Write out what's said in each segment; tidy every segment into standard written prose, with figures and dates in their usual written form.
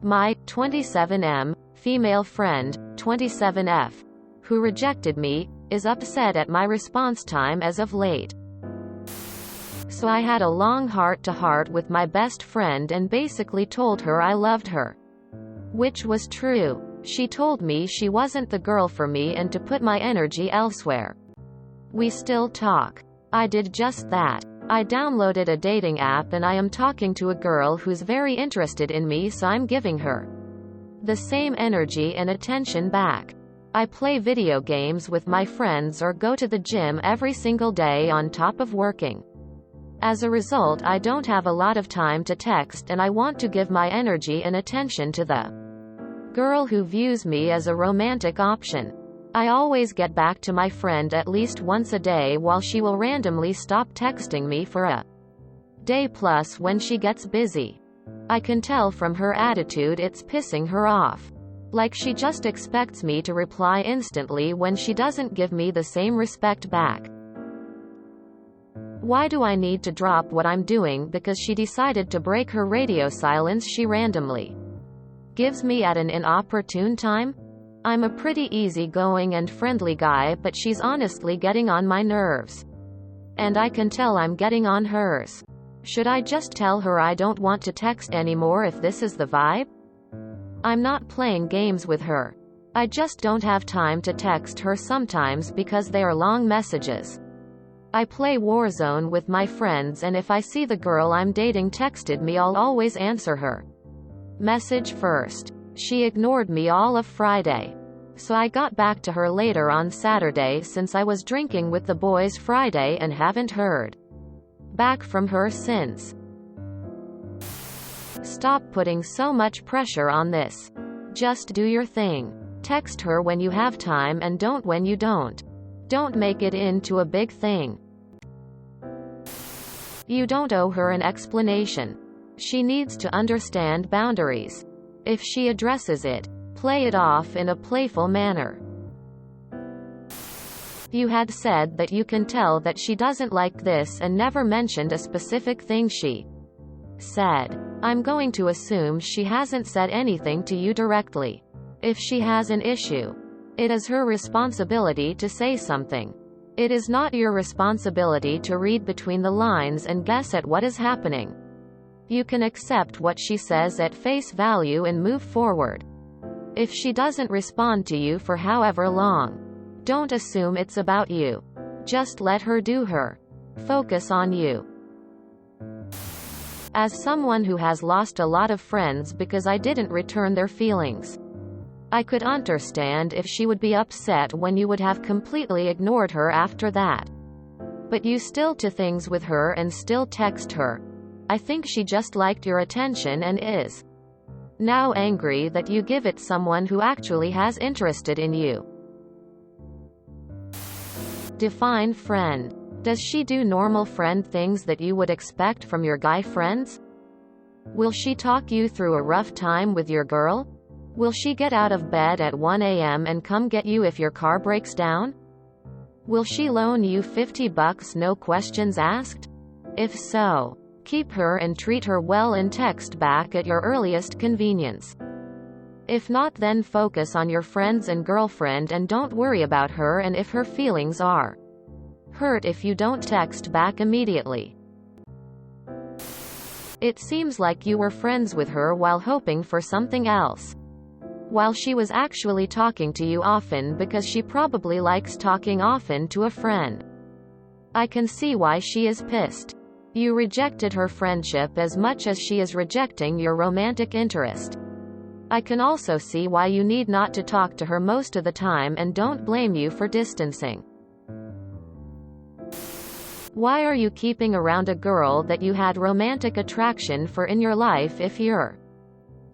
My 27M female friend, 27F, who rejected me, is upset at my response time as of late. So I had a long heart-to-heart with my best friend and basically told her I loved her. Which was true. She told me she wasn't the girl for me and to put my energy elsewhere. We still talk. I did just that. I downloaded a dating app and I am talking to a girl who's very interested in me, so I'm giving her the same energy and attention back. I play video games with my friends or go to the gym every single day on top of working. As a result, I don't have a lot of time to text and I want to give my energy and attention to the girl who views me as a romantic option. I always get back to my friend at least once a day while she will randomly stop texting me for a day plus when she gets busy. I can tell from her attitude it's pissing her off. Like she just expects me to reply instantly when she doesn't give me the same respect back. Why do I need to drop what I'm doing because she decided to break her radio silence she randomly gives me at an inopportune time? I'm a pretty easygoing and friendly guy, but she's honestly getting on my nerves. And I can tell I'm getting on hers. Should I just tell her I don't want to text anymore if this is the vibe? I'm not playing games with her. I just don't have time to text her sometimes because they are long messages. I play Warzone with my friends, and if I see the girl I'm dating texted me, I'll always answer her message first. She ignored me all of Friday. So I got back to her later on Saturday since I was drinking with the boys Friday and haven't heard back from her since. Stop putting so much pressure on this. Just do your thing. Text her when you have time and don't when you don't. Don't make it into a big thing. You don't owe her an explanation. She needs to understand boundaries. If she addresses it, play it off in a playful manner. You had said that you can tell that she doesn't like this and never mentioned a specific thing she said. I'm going to assume she hasn't said anything to you directly. If she has an issue, it is her responsibility to say something. It is not your responsibility to read between the lines and guess at what is happening. You can accept what she says at face value and move forward. If she doesn't respond to you for however long, don't assume it's about you. Just let her do her. Focus on you. As someone who has lost a lot of friends because I didn't return their feelings, I could understand if she would be upset when you would have completely ignored her after that. But you still do things with her and still text her. I think she just liked your attention and is now angry that you give it someone who actually has interested in you. Define friend. Does she do normal friend things that you would expect from your guy friends? Will she talk you through a rough time with your girl? Will she get out of bed at 1 a.m. and come get you if your car breaks down? Will she loan you $50 no questions asked? If so, keep her and treat her well and text back at your earliest convenience. If not, then focus on your friends and girlfriend and don't worry about her, and if her feelings are hurt if you don't text back immediately. It seems like you were friends with her while hoping for something else, while she was actually talking to you often because she probably likes talking often to a friend. I can see why she is pissed. You rejected her friendship as much as she is rejecting your romantic interest. I can also see why you need not to talk to her most of the time and don't blame you for distancing. Why are you keeping around a girl that you had romantic attraction for in your life if you're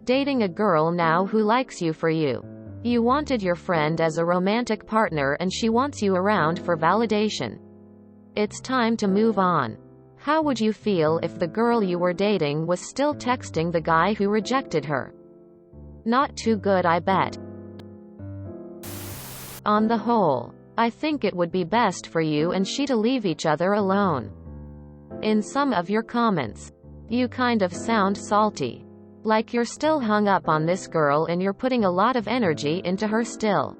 dating a girl now who likes you for you? You wanted your friend as a romantic partner and she wants you around for validation. It's time to move on. How would you feel if the girl you were dating was still texting the guy who rejected her? Not too good, I bet. On the whole, I think it would be best for you and she to leave each other alone. In some of your comments, you kind of sound salty. Like you're still hung up on this girl and you're putting a lot of energy into her still.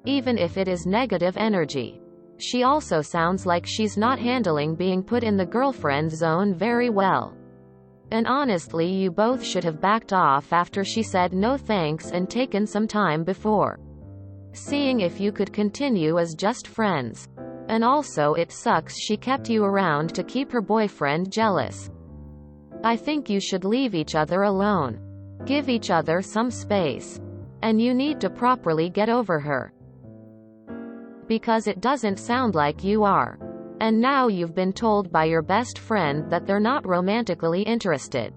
Even if it is negative energy. She also sounds like she's not handling being put in the girlfriend zone very well. And honestly, you both should have backed off after she said no thanks and taken some time before seeing if you could continue as just friends. And also it sucks she kept you around to keep her boyfriend jealous. I think you should leave each other alone. Give each other some space. And you need to properly get over her. Because it doesn't sound like you are. And now you've been told by your best friend that they're not romantically interested.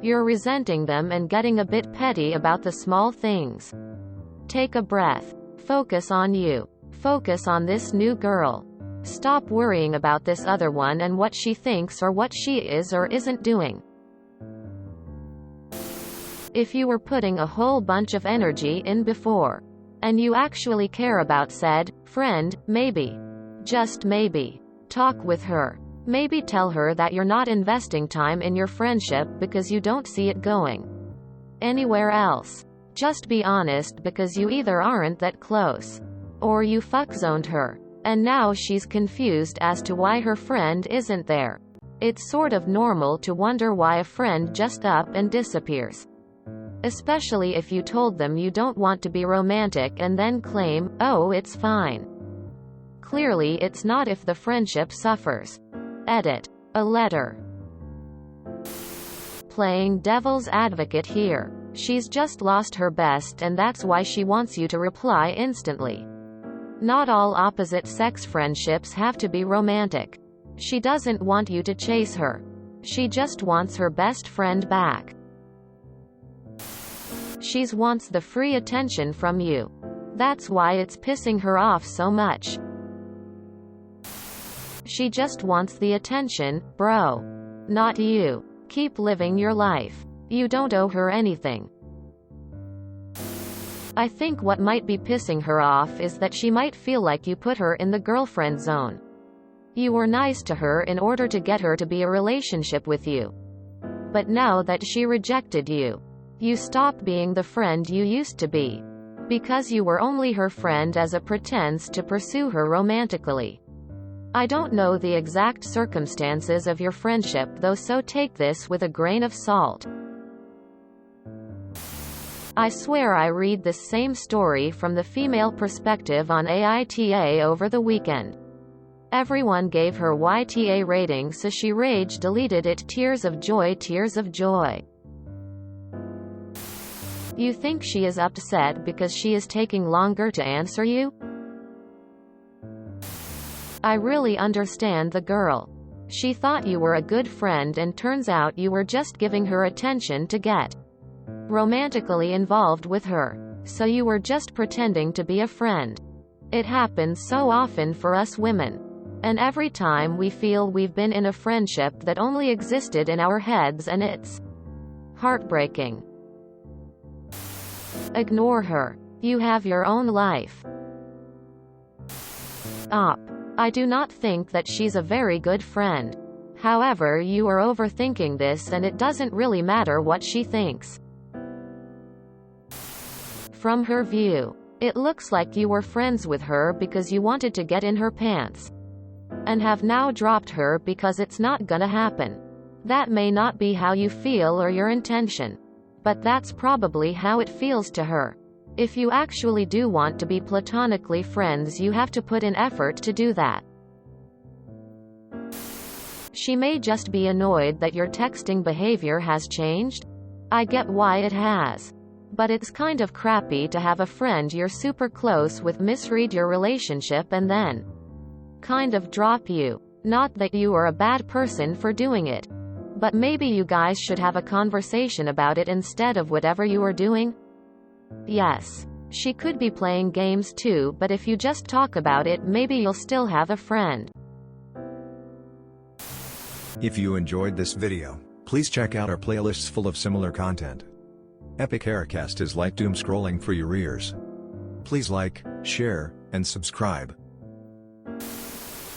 You're resenting them and getting a bit petty about the small things. Take a breath. Focus on you. Focus on this new girl. Stop worrying about this other one and what she thinks or what she is or isn't doing. If you were putting a whole bunch of energy in before, and you actually care about said friend, maybe, just maybe, talk with her. Maybe tell her that you're not investing time in your friendship because you don't see it going anywhere else. Just be honest, because you either aren't that close, or you fuckzoned her. And now she's confused as to why her friend isn't there. It's sort of normal to wonder why a friend just up and disappears. Especially if you told them you don't want to be romantic and then claim, oh, it's fine. Clearly it's not if the friendship suffers. Edit. A letter. Playing devil's advocate here. She's just lost her best and that's why she wants you to reply instantly. Not all opposite-sex friendships have to be romantic. She doesn't want you to chase her. She just wants her best friend back. She wants the free attention from you. That's why it's pissing her off so much. She just wants the attention, bro. Not you. Keep living your life. You don't owe her anything. I think what might be pissing her off is that she might feel like you put her in the girlfriend zone. You were nice to her in order to get her to be a relationship with you. But now that she rejected you, you stop being the friend you used to be. Because you were only her friend as a pretense to pursue her romantically. I don't know the exact circumstances of your friendship though, so take this with a grain of salt. I swear I read this same story from the female perspective on AITA over the weekend. Everyone gave her YTA rating, so she rage deleted it. Tears of joy, tears of joy. You think she is upset because she is taking longer to answer you? I really understand the girl. She thought you were a good friend and turns out you were just giving her attention to get romantically involved with her. So you were just pretending to be a friend. It happens so often for us women. And every time we feel we've been in a friendship that only existed in our heads, and it's heartbreaking. Ignore her. You have your own life. I do not think that she's a very good friend. However, you are overthinking this and it doesn't really matter what she thinks. From her view, it looks like you were friends with her because you wanted to get in her pants. And have now dropped her because it's not gonna happen. That may not be how you feel or your intention. But that's probably how it feels to her. If you actually do want to be platonically friends, you have to put in effort to do that. She may just be annoyed that your texting behavior has changed. I get why it has. But it's kind of crappy to have a friend you're super close with misread your relationship and then kind of drop you. Not that you are a bad person for doing it. But maybe you guys should have a conversation about it instead of whatever you are doing. Yes, she could be playing games too, but if you just talk about it, maybe you'll still have a friend. If you enjoyed this video, please check out our playlists full of similar content. Epic Haircast is like doom scrolling for your ears. Please like, share, and subscribe.